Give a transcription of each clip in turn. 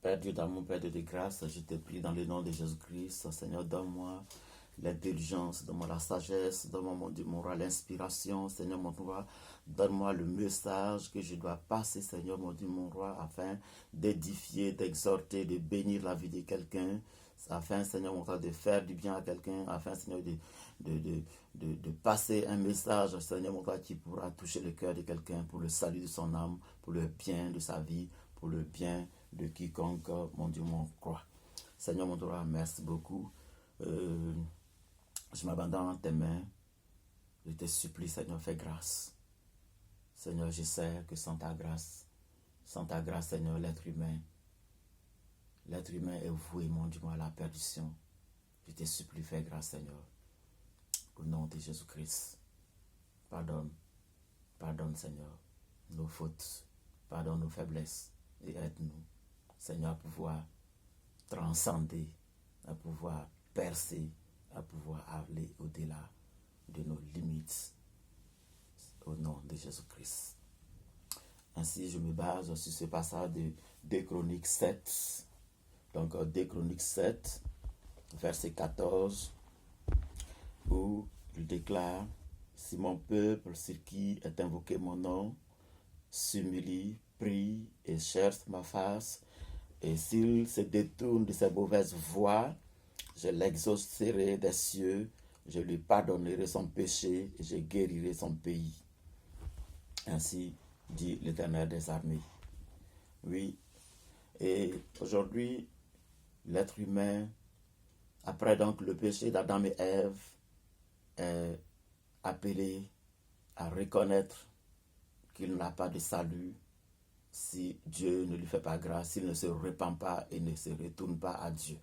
Père Dieu d'amour, Père Dieu de grâce, je te prie dans le nom de Jésus-Christ, Seigneur, donne-moi l'intelligence, donne-moi la sagesse, donne-moi mon roi l'inspiration, Seigneur mon roi, donne-moi le message que je dois passer, Seigneur mon Dieu, mon roi, afin d'édifier, d'exhorter, de bénir la vie de quelqu'un, afin, Seigneur mon roi, de faire du bien à quelqu'un, afin, Seigneur, de passer un message, Seigneur mon roi, qui pourra toucher le cœur de quelqu'un pour le salut de son âme, pour le bien de sa vie, pour le bien de quiconque, mon Dieu, mon roi. Seigneur mon roi, merci beaucoup. Je m'abandonne en tes mains. Je te supplie, Seigneur, fais grâce. Seigneur, je sais que sans ta grâce, Seigneur, l'être humain est voué, mon Dieu, à la perdition. Je te supplie, fais grâce, Seigneur. Au nom de Jésus-Christ, pardonne, Seigneur, nos fautes, pardonne nos faiblesses et aide-nous, Seigneur, à pouvoir transcender, à pouvoir percer, à pouvoir aller au-delà de nos limites, au nom de Jésus-Christ. Ainsi, je me base sur ce passage de 2 Chroniques 7. Donc, 2 Chroniques 7, verset 14, où il déclare: si mon peuple, sur qui est invoqué mon nom, s'humilie, prie et cherche ma face, et s'il se détourne de ses mauvaises voies, je l'exaucerai des cieux, je lui pardonnerai son péché et je guérirai son pays. Ainsi dit l'Éternel des armées. Oui, et aujourd'hui, l'être humain, après donc le péché d'Adam et Ève, est appelé à reconnaître qu'il n'a pas de salut si Dieu ne lui fait pas grâce, s'il ne se repent pas et ne se retourne pas à Dieu.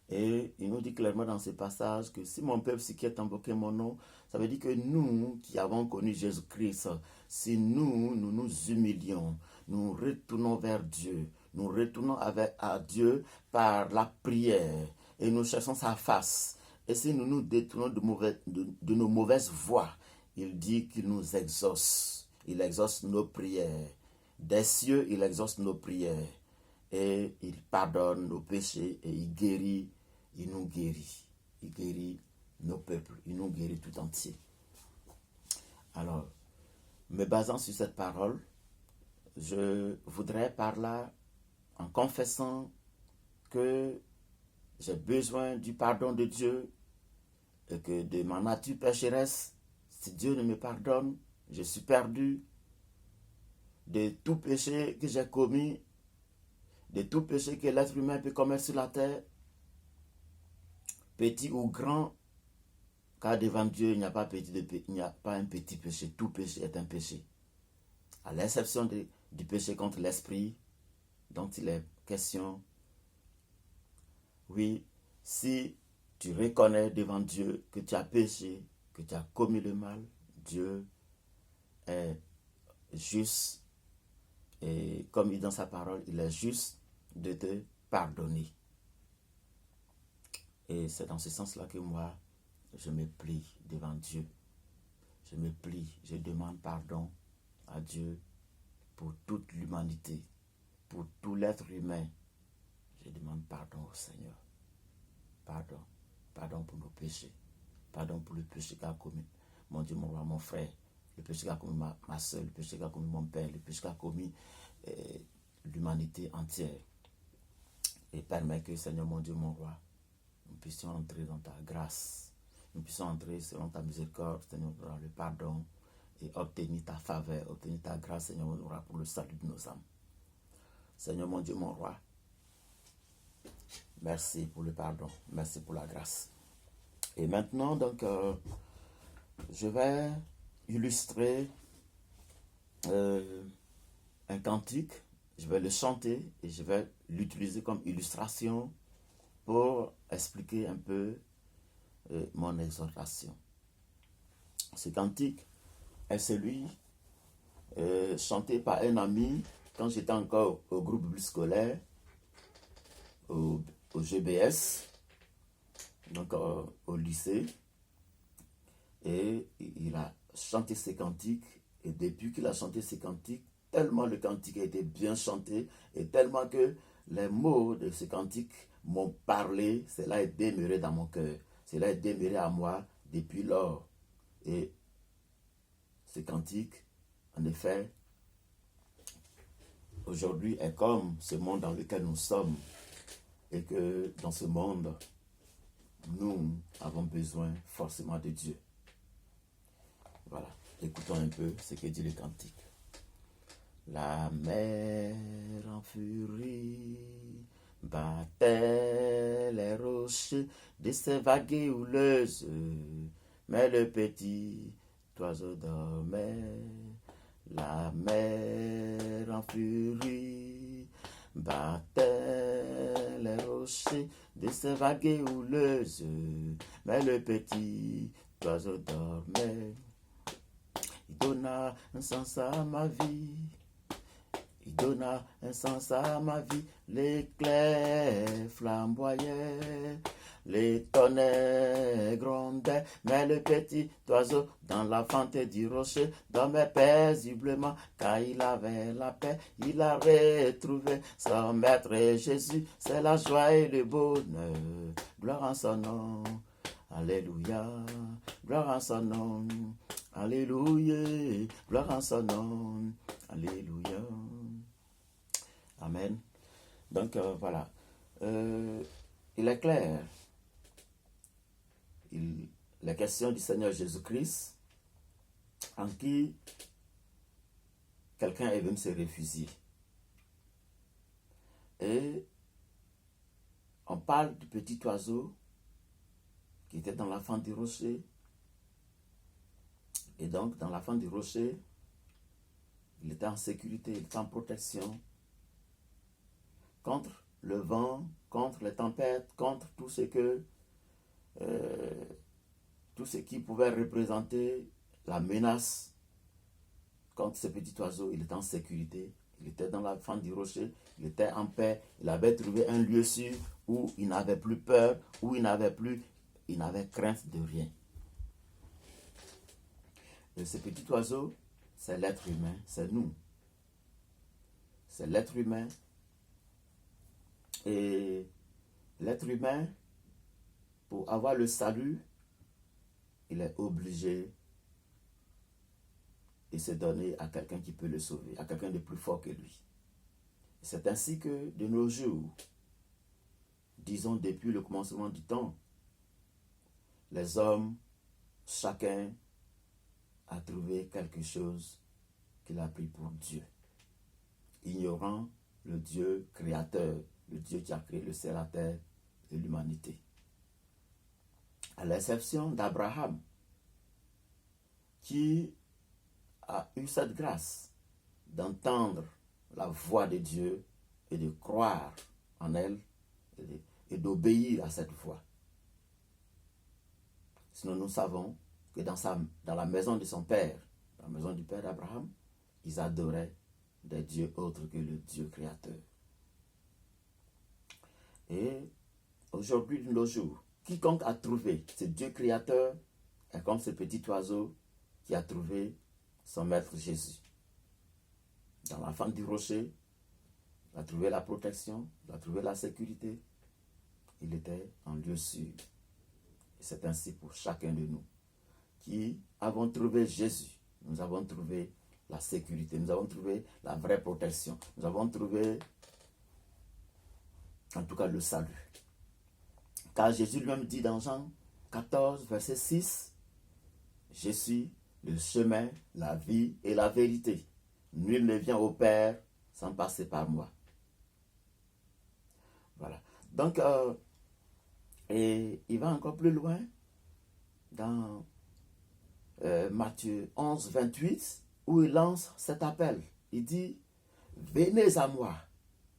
Et il nous dit clairement dans ce passage que si mon peuple, si qui est invoqué mon nom, ça veut dire que nous qui avons connu Jésus-Christ, si nous nous humilions, nous retournons vers Dieu, nous retournons à Dieu par la prière et nous cherchons sa face. Et si nous nous détournons de nos mauvaises voies, il dit qu'il nous exauce. Il exauce nos prières. Des cieux, il exauce nos prières. Et il pardonne nos péchés et il guérit, il nous guérit. Il guérit nos peuples, il nous guérit tout entier. Alors, me basant sur cette parole, je voudrais par là, en confessant que j'ai besoin du pardon de Dieu et que de ma nature pécheresse, si Dieu ne me pardonne, je suis perdu. De tout péché que j'ai commis, de tout péché que l'être humain peut commettre sur la terre, petit ou grand, car devant Dieu, il n'y a pas un petit péché. Tout péché est un péché. À l'exception du péché contre l'esprit, dont il est question. Oui, si tu reconnais devant Dieu que tu as péché, que tu as commis le mal, Dieu est juste. Et comme il dit dans sa parole, il est juste de te pardonner. Et c'est dans ce sens-là que moi, je me plie devant Dieu. Je me plie, je demande pardon à Dieu pour toute l'humanité, pour tout l'être humain. Je demande pardon au Seigneur. Pardon. Pardon pour nos péchés. Pardon pour le péché qu'a commis mon Dieu, mon roi, mon frère. Le péché qu'a commis ma soeur, le péché qu'a commis mon père, le péché qu'a commis l'humanité entière. Et permets que, Seigneur, mon Dieu, mon roi, nous puissions entrer dans ta grâce. Nous puissions entrer selon ta miséricorde, Seigneur, dans le pardon et obtenir ta faveur, obtenir ta grâce, Seigneur, mon roi, pour le salut de nos âmes. Seigneur, mon Dieu, mon roi, merci pour le pardon, merci pour la grâce. Et maintenant, donc, je vais illustrer un cantique. Je vais le chanter et je vais l'utiliser comme illustration pour expliquer un peu mon exhortation. Ce cantique est celui chanté par un ami quand j'étais encore au groupe biblique scolaire, au GBS, donc au lycée. Et il a chanté ces cantiques. Et depuis qu'il a chanté ces cantiques, tellement le cantique a été bien chanté, et tellement que les mots de ce cantique m'ont parlé, cela est demeuré dans mon cœur, cela est demeuré à moi depuis lors. Et ce cantique, en effet, aujourd'hui est comme ce monde dans lequel nous sommes, et que dans ce monde, nous avons besoin forcément de Dieu. Voilà, écoutons un peu ce que dit le cantique. La mer en furie battait les rochers de ses vagues houleuses, mais le petit oiseau dormait. La mer en furie battait les rochers de ses vagues houleuses, mais le petit oiseau dormait. Il donna un sens à ma vie. Il donna un sens à ma vie. L'éclair flamboyait, les tonnerres grondaient, mais le petit oiseau dans la fente du rocher dormait paisiblement, car il avait la paix. Il a retrouvé son maître Jésus. C'est la joie et le bonheur. Gloire en son nom. Alléluia. Gloire en son nom. Alléluia. Gloire en son nom. Alléluia. Amen. Donc voilà. Il est clair. La question du Seigneur Jésus-Christ, en qui quelqu'un est venu se réfugier. Et on parle du petit oiseau qui était dans la fente du rocher. Et donc, dans la fente du rocher, il était en sécurité, il était en protection contre le vent, contre les tempêtes, contre tout ce qui pouvait représenter la menace. Contre ce petit oiseau, il était en sécurité, il était dans la fente du rocher, il était en paix, il avait trouvé un lieu sûr où il n'avait plus peur, où il n'avait crainte de rien. Et ce petit oiseau, c'est l'être humain, c'est nous. C'est l'être humain. Et l'être humain, pour avoir le salut, il est obligé de se donner à quelqu'un qui peut le sauver, à quelqu'un de plus fort que lui. C'est ainsi que de nos jours, disons depuis le commencement du temps, les hommes, chacun a trouvé quelque chose qu'il a pris pour Dieu, ignorant le Dieu créateur, le Dieu qui a créé le ciel, la terre et l'humanité. À l'exception d'Abraham, qui a eu cette grâce d'entendre la voix de Dieu et de croire en elle et d'obéir à cette voix. Sinon, nous savons que dans la maison de son père, dans la maison du père d'Abraham, ils adoraient des dieux autres que le Dieu créateur. Et aujourd'hui, de nos jours, quiconque a trouvé ce Dieu créateur est comme ce petit oiseau qui a trouvé son maître Jésus. Dans la fente du rocher, il a trouvé la protection, il a trouvé la sécurité. Il était en lieu sûr. Et c'est ainsi pour chacun de nous qui avons trouvé Jésus. Nous avons trouvé la sécurité, nous avons trouvé la vraie protection, nous avons trouvé en tout cas le salut. Car Jésus lui-même dit dans Jean 14, verset 6, « Je suis le chemin, la vie et la vérité. Nul ne vient au Père sans passer par moi. » Voilà. Donc, et il va encore plus loin dans Matthieu 11, 28, où il lance cet appel. Il dit, « Venez à moi,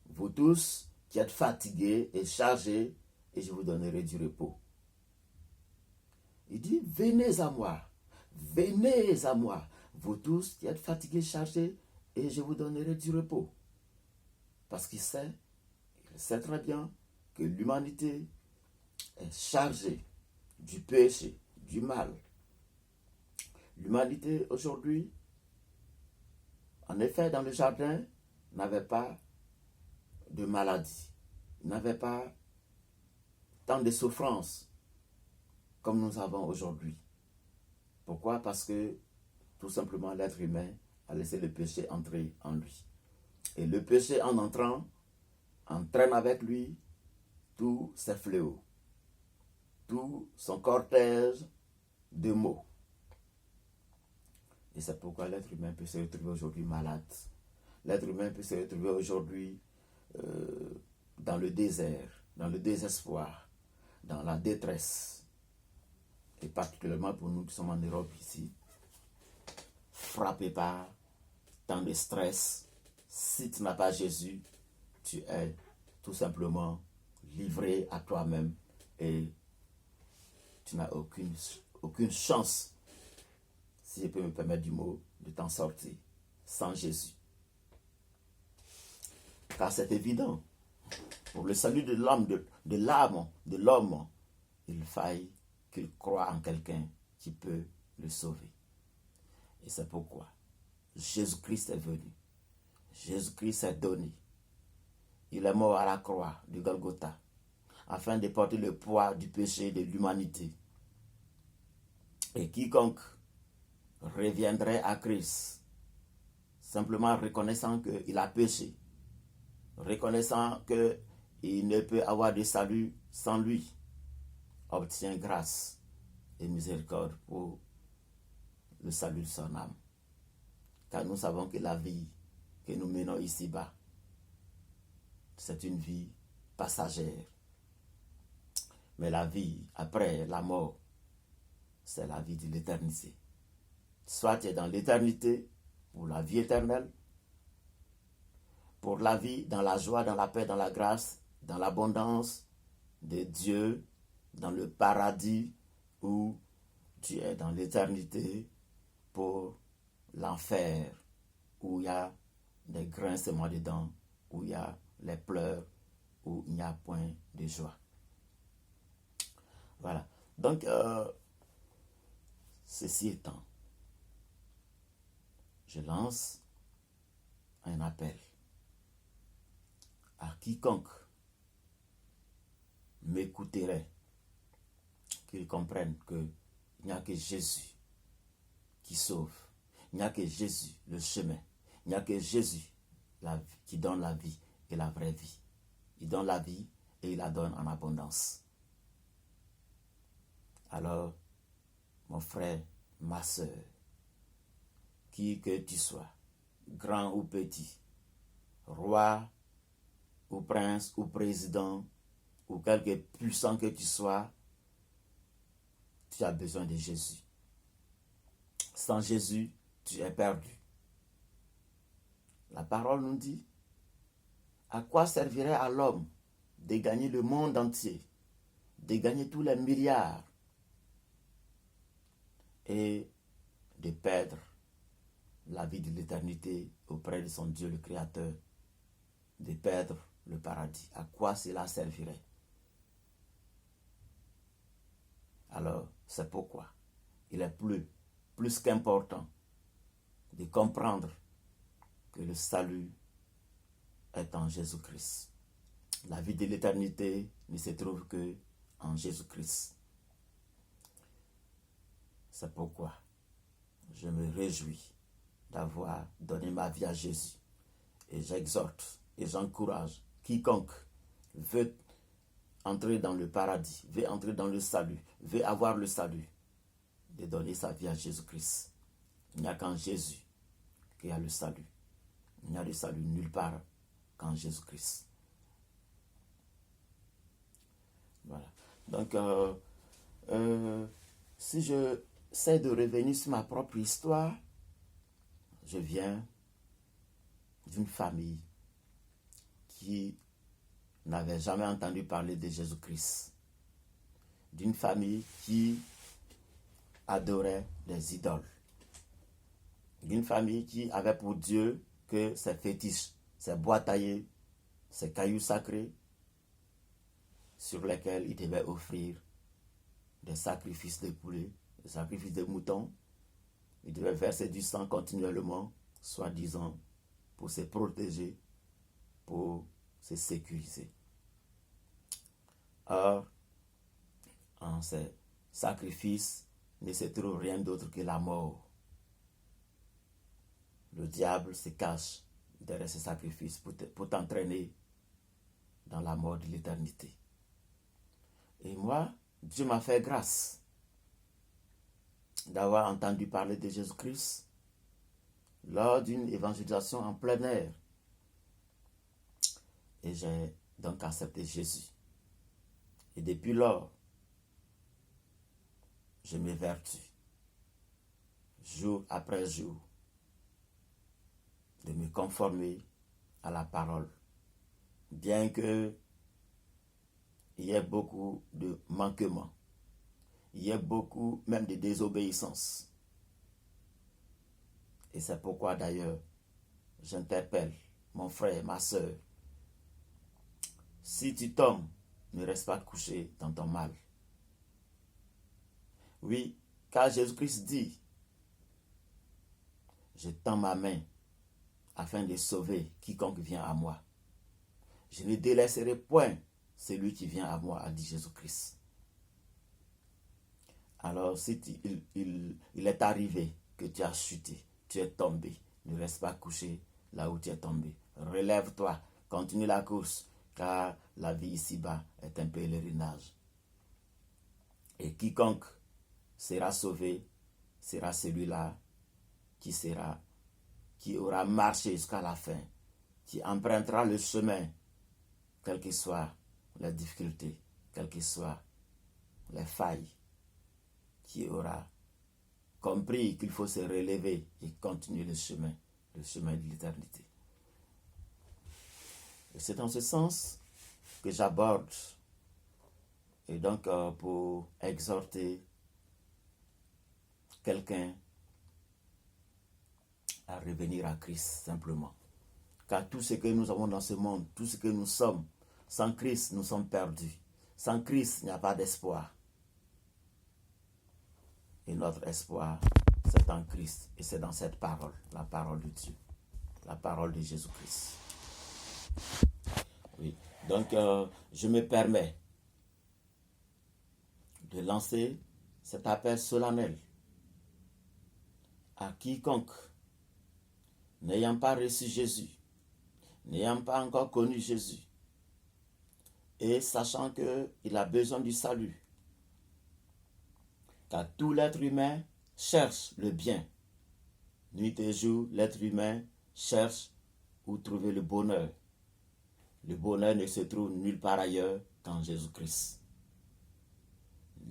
vous tous qui êtes fatigués et chargés, et je vous donnerai du repos. » Il dit, « Venez à moi, vous tous qui êtes fatigués et chargés, et je vous donnerai du repos. » Parce qu'il sait très bien que l'humanité est chargée du péché, du mal. L'humanité aujourd'hui En effet, dans le jardin, il n'avait pas de maladie. Il n'avait pas tant de souffrances comme nous avons aujourd'hui. Pourquoi? Parce que tout simplement l'être humain a laissé le péché entrer en lui. Et le péché en entrant entraîne avec lui tous ses fléaux, tout son cortège de maux. Et c'est pourquoi l'être humain peut se retrouver aujourd'hui malade. L'être humain peut se retrouver aujourd'hui dans le désert, dans le désespoir, dans la détresse. Et particulièrement pour nous qui sommes en Europe ici, frappés par tant de stress. Si tu n'as pas Jésus, tu es tout simplement livré à toi-même et tu n'as aucune chance, si je peux me permettre du mot, de t'en sortir sans Jésus. Car c'est évident, pour le salut de l'homme, de l'homme, il faille qu'il croie en quelqu'un qui peut le sauver. Et c'est pourquoi Jésus-Christ est venu. Jésus-Christ s'est donné. Il est mort à la croix du Golgotha afin de porter le poids du péché de l'humanité. Et quiconque reviendrait à Christ, simplement reconnaissant qu'il a péché, reconnaissant qu'il ne peut avoir de salut sans lui, obtient grâce et miséricorde pour le salut de son âme. Car nous savons que la vie que nous menons ici-bas, c'est une vie passagère. Mais la vie après la mort, c'est la vie de l'éternité. Soit tu es dans l'éternité, pour la vie éternelle, pour la vie dans la joie, dans la paix, dans la grâce, dans l'abondance de Dieu, dans le paradis, ou tu es dans l'éternité pour l'enfer, où il y a des grincements de dents, où il y a les pleurs, où il n'y a point de joie. Voilà. Donc, ceci étant, je lance un appel à quiconque m'écouterait, qu'il comprenne qu'il n'y a que Jésus qui sauve. Il n'y a que Jésus, le chemin. Il n'y a que Jésus qui donne la vie et la vraie vie. Il donne la vie et il la donne en abondance. Alors, mon frère, ma soeur, qui que tu sois, grand ou petit, roi ou prince ou président, ou quelque puissant que tu sois, tu as besoin de Jésus. Sans Jésus, tu es perdu. La parole nous dit, à quoi servirait à l'homme de gagner le monde entier, de gagner tous les milliards et de perdre la vie de l'éternité auprès de son Dieu le Créateur, de perdre le paradis. À quoi cela servirait? Alors, c'est pourquoi il est plus qu'important de comprendre que le salut est en Jésus-Christ. La vie de l'éternité ne se trouve que en Jésus-Christ. C'est pourquoi je me réjouis d'avoir donné ma vie à Jésus. Et j'exhorte et j'encourage quiconque veut entrer dans le paradis, veut entrer dans le salut, veut avoir le salut, de donner sa vie à Jésus-Christ. Il n'y a qu'en Jésus qu'il y a le salut. Il n'y a de salut nulle part qu'en Jésus-Christ. Voilà. Donc, si je sais de revenir sur ma propre histoire, je viens d'une famille qui n'avait jamais entendu parler de Jésus-Christ. D'une famille qui adorait les idoles. D'une famille qui avait pour Dieu que ses fétiches, ses bois taillés, ses cailloux sacrés, sur lesquels il devait offrir des sacrifices de poulet, des sacrifices de moutons. Il devait verser du sang continuellement soi-disant pour se protéger, pour se sécuriser. Or, en ces sacrifices ne se trouve rien d'autre que la mort. Le diable se cache derrière ces sacrifices pour t'entraîner dans la mort de l'éternité. Et moi, Dieu m'a fait grâce d'avoir entendu parler de Jésus-Christ lors d'une évangélisation en plein air. Et j'ai donc accepté Jésus. Et depuis lors, je m'évertue, jour après jour, de me conformer à la parole. Bien que il y ait beaucoup de manquements, il y ait beaucoup même de désobéissance. Et c'est pourquoi d'ailleurs, j'interpelle mon frère, ma soeur. Si tu tombes, ne reste pas couché dans ton mal. Oui, car Jésus-Christ dit, je tends ma main afin de sauver quiconque vient à moi. Je ne délaisserai point celui qui vient à moi, a dit Jésus-Christ. Alors, si il est arrivé que tu as chuté, tu es tombé, ne reste pas couché là où tu es tombé. Relève-toi, continue la course, car la vie ici-bas est un pèlerinage. Et quiconque sera sauvé sera celui-là qui aura marché jusqu'à la fin, qui empruntera le chemin, quelles que soient les difficultés, quelles que soient les failles, qui aura compris qu'il faut se relever et continuer le chemin de l'éternité. Et c'est dans ce sens que j'aborde, et donc pour exhorter quelqu'un à revenir à Christ simplement. Car tout ce que nous avons dans ce monde, tout ce que nous sommes, sans Christ, nous sommes perdus. Sans Christ, il n'y a pas d'espoir. Et notre espoir, c'est en Christ. Et c'est dans cette parole, la parole de Dieu, la parole de Jésus-Christ. Oui. Donc, je me permets de lancer cet appel solennel à quiconque, n'ayant pas reçu Jésus, n'ayant pas encore connu Jésus, et sachant qu'il a besoin du salut. Car tout l'être humain cherche le bien. Nuit et jour, l'être humain cherche où trouver le bonheur. Le bonheur ne se trouve nulle part ailleurs qu'en Jésus-Christ.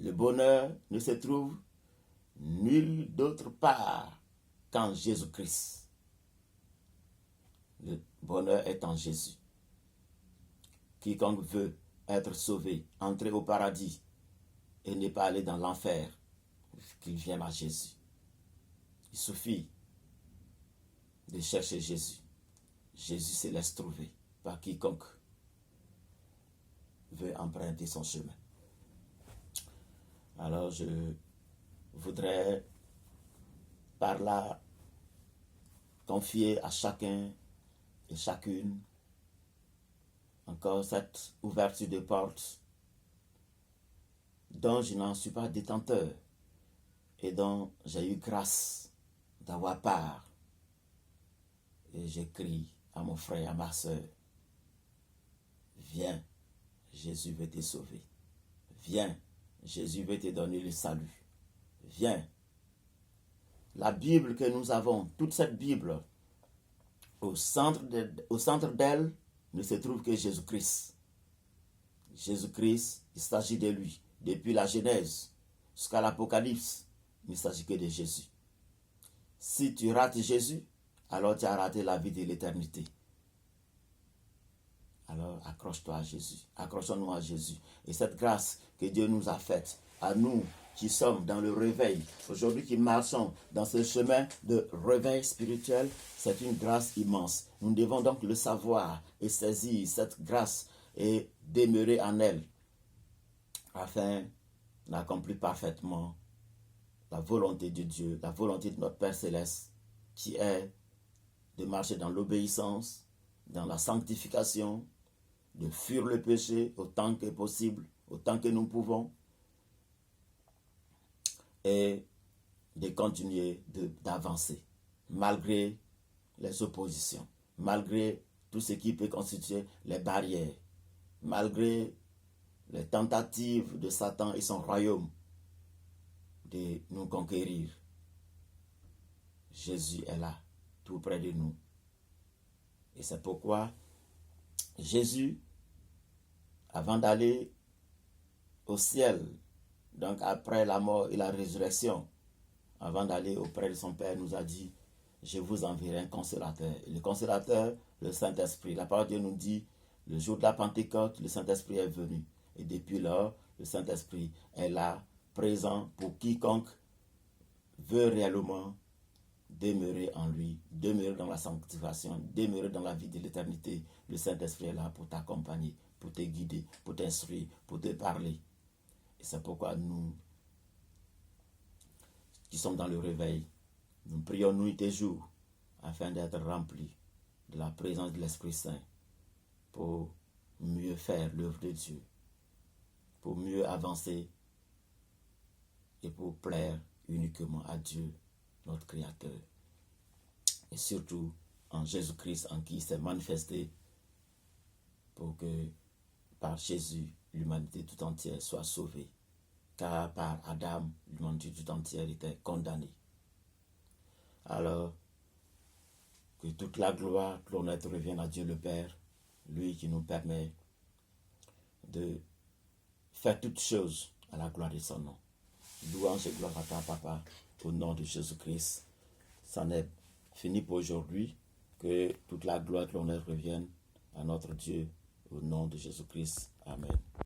Le bonheur ne se trouve nulle d'autre part qu'en Jésus-Christ. Le bonheur est en Jésus. Quiconque veut être sauvé, entrer au paradis et ne pas aller dans l'enfer, qu'il vienne à Jésus. Il suffit de chercher Jésus. Jésus se laisse trouver par quiconque veut emprunter son chemin. Alors je voudrais par là confier à chacun et chacune encore cette ouverture de porte dont je n'en suis pas détenteur et dont j'ai eu grâce d'avoir part. Et j'écris à mon frère, à ma soeur, viens, Jésus veut te sauver. Viens, Jésus veut te donner le salut. Viens. La Bible que nous avons, toute cette Bible, au centre d'elle ne se trouve que Jésus-Christ. Jésus-Christ, il s'agit de lui. Depuis la Genèse jusqu'à l'Apocalypse, il ne s'agit que de Jésus. Si tu rates Jésus, alors tu as raté la vie de l'éternité. Alors accroche-toi à Jésus, accrochons-nous à Jésus. Et cette grâce que Dieu nous a faite, à nous qui sommes dans le réveil, aujourd'hui qui marchons dans ce chemin de réveil spirituel, c'est une grâce immense. Nous devons donc le savoir et saisir cette grâce et demeurer en elle, afin d'accomplir parfaitement la volonté de Dieu, la volonté de notre Père Céleste, qui est de marcher dans l'obéissance, dans la sanctification, de fuir le péché autant que possible, autant que nous pouvons, et de continuer d'avancer, malgré les oppositions, malgré tout ce qui peut constituer les barrières, malgré les tentatives de Satan et son royaume de nous conquérir. Jésus est là, tout près de nous. Et c'est pourquoi Jésus, avant d'aller au ciel, donc après la mort et la résurrection, avant d'aller auprès de son Père, nous a dit, je vous enverrai un consolateur. Et le consolateur, le Saint-Esprit. La parole de Dieu nous dit, le jour de la Pentecôte, le Saint-Esprit est venu. Et depuis lors, le Saint-Esprit est là, présent pour quiconque veut réellement demeurer en lui, demeurer dans la sanctification, demeurer dans la vie de l'éternité. Le Saint-Esprit est là pour t'accompagner, pour te guider, pour t'instruire, pour te parler. Et c'est pourquoi nous, qui sommes dans le réveil, nous prions nuit et jour afin d'être remplis de la présence de l'Esprit Saint pour mieux faire l'œuvre de Dieu, pour mieux avancer et pour plaire uniquement à Dieu, notre Créateur. Et surtout en Jésus-Christ, en qui il s'est manifesté pour que par Jésus, l'humanité tout entière soit sauvée. Car par Adam, l'humanité tout entière était condamnée. Alors, que toute la gloire, l'honneur revienne à Dieu le Père, lui qui nous permet de faire toutes choses à la gloire de son nom. Louange et gloire à toi, Papa, au nom de Jésus-Christ. C'en est fini pour aujourd'hui. Que toute la gloire, l'honneur revienne à notre Dieu, au nom de Jésus-Christ. Amen.